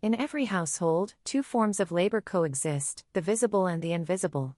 In every household, two forms of labor coexist, the visible and the invisible.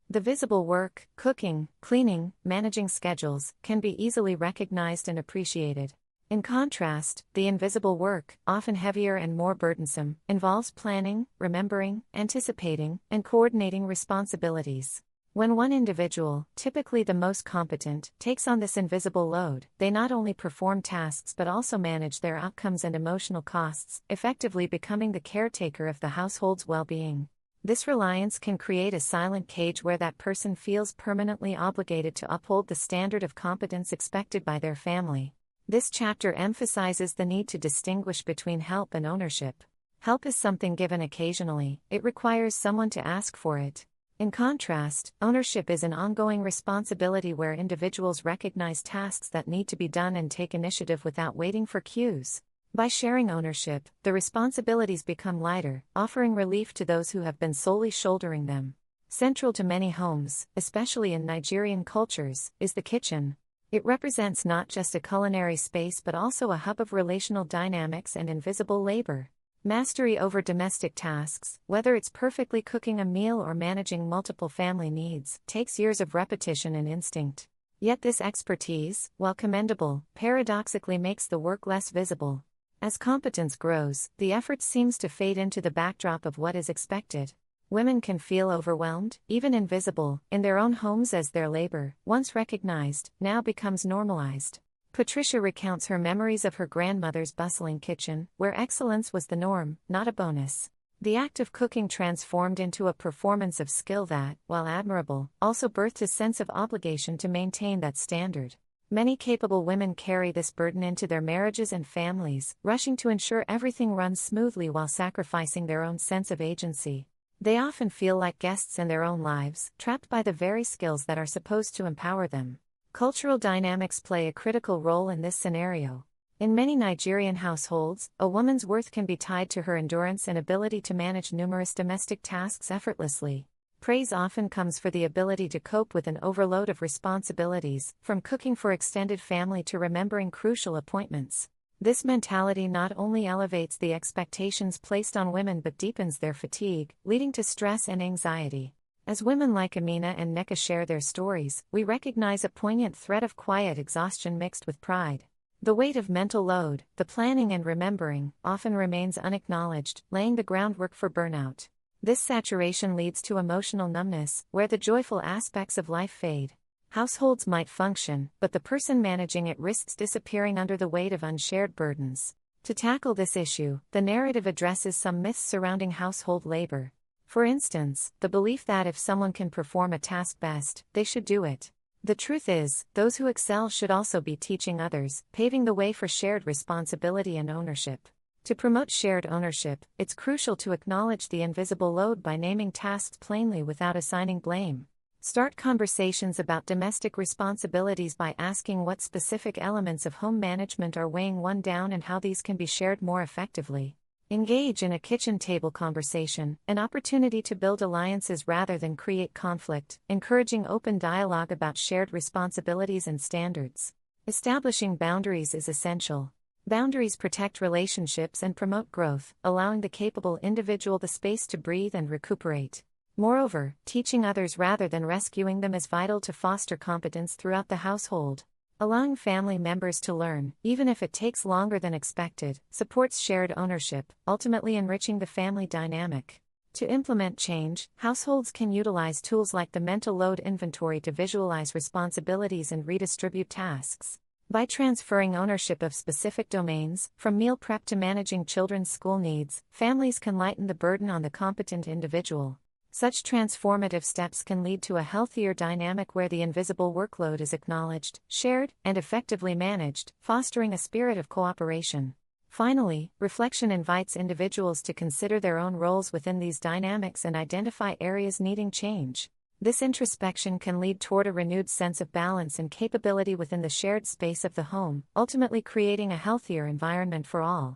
The visible work, cooking, cleaning, managing schedules, can be easily recognized and appreciated. In contrast, the invisible work, often heavier and more burdensome, involves planning, remembering, anticipating, and coordinating responsibilities. When one individual, typically the most competent, takes on this invisible load, they not only perform tasks but also manage their outcomes and emotional costs, effectively becoming the caretaker of the household's well-being. This reliance can create a silent cage where that person feels permanently obligated to uphold the standard of competence expected by their family. This chapter emphasizes the need to distinguish between help and ownership. Help is something given occasionally, it requires someone to ask for it. In contrast, ownership is an ongoing responsibility where individuals recognize tasks that need to be done and take initiative without waiting for cues. By sharing ownership, the responsibilities become lighter, offering relief to those who have been solely shouldering them. Central to many homes, especially in Nigerian cultures, is the kitchen. It represents not just a culinary space but also a hub of relational dynamics and invisible labor. Mastery over domestic tasks, whether it's perfectly cooking a meal or managing multiple family needs, takes years of repetition and instinct. Yet this expertise, while commendable, paradoxically makes the work less visible. As competence grows, the effort seems to fade into the backdrop of what is expected. Women can feel overwhelmed, even invisible, in their own homes as their labor, once recognized, now becomes normalized. Patricia recounts her memories of her grandmother's bustling kitchen, where excellence was the norm, not a bonus. The act of cooking transformed into a performance of skill that, while admirable, also birthed a sense of obligation to maintain that standard. Many capable women carry this burden into their marriages and families, rushing to ensure everything runs smoothly while sacrificing their own sense of agency. They often feel like guests in their own lives, trapped by the very skills that are supposed to empower them. Cultural dynamics play a critical role in this scenario. In many Nigerian households, a woman's worth can be tied to her endurance and ability to manage numerous domestic tasks effortlessly. Praise often comes for the ability to cope with an overload of responsibilities, from cooking for extended family to remembering crucial appointments. This mentality not only elevates the expectations placed on women but deepens their fatigue, leading to stress and anxiety. As women like Amina and Nneka share their stories, we recognize a poignant thread of quiet exhaustion mixed with pride. The weight of mental load, the planning and remembering, often remains unacknowledged, laying the groundwork for burnout. This saturation leads to emotional numbness, where the joyful aspects of life fade. Households might function, but the person managing it risks disappearing under the weight of unshared burdens. To tackle this issue, the narrative addresses some myths surrounding household labor. For instance, the belief that if someone can perform a task best, they should do it. The truth is, those who excel should also be teaching others, paving the way for shared responsibility and ownership. To promote shared ownership, it's crucial to acknowledge the invisible load by naming tasks plainly without assigning blame. Start conversations about domestic responsibilities by asking what specific elements of home management are weighing one down and how these can be shared more effectively. Engage in a kitchen table conversation, an opportunity to build alliances rather than create conflict, encouraging open dialogue about shared responsibilities and standards. Establishing boundaries is essential. Boundaries protect relationships and promote growth, allowing the capable individual the space to breathe and recuperate. Moreover, teaching others rather than rescuing them is vital to foster competence throughout the household. Allowing family members to learn, even if it takes longer than expected, supports shared ownership, ultimately enriching the family dynamic. To implement change, households can utilize tools like the mental load inventory to visualize responsibilities and redistribute tasks. By transferring ownership of specific domains, from meal prep to managing children's school needs, families can lighten the burden on the competent individual. Such transformative steps can lead to a healthier dynamic where the invisible workload is acknowledged, shared, and effectively managed, fostering a spirit of cooperation. Finally, reflection invites individuals to consider their own roles within these dynamics and identify areas needing change. This introspection can lead toward a renewed sense of balance and capability within the shared space of the home, ultimately creating a healthier environment for all.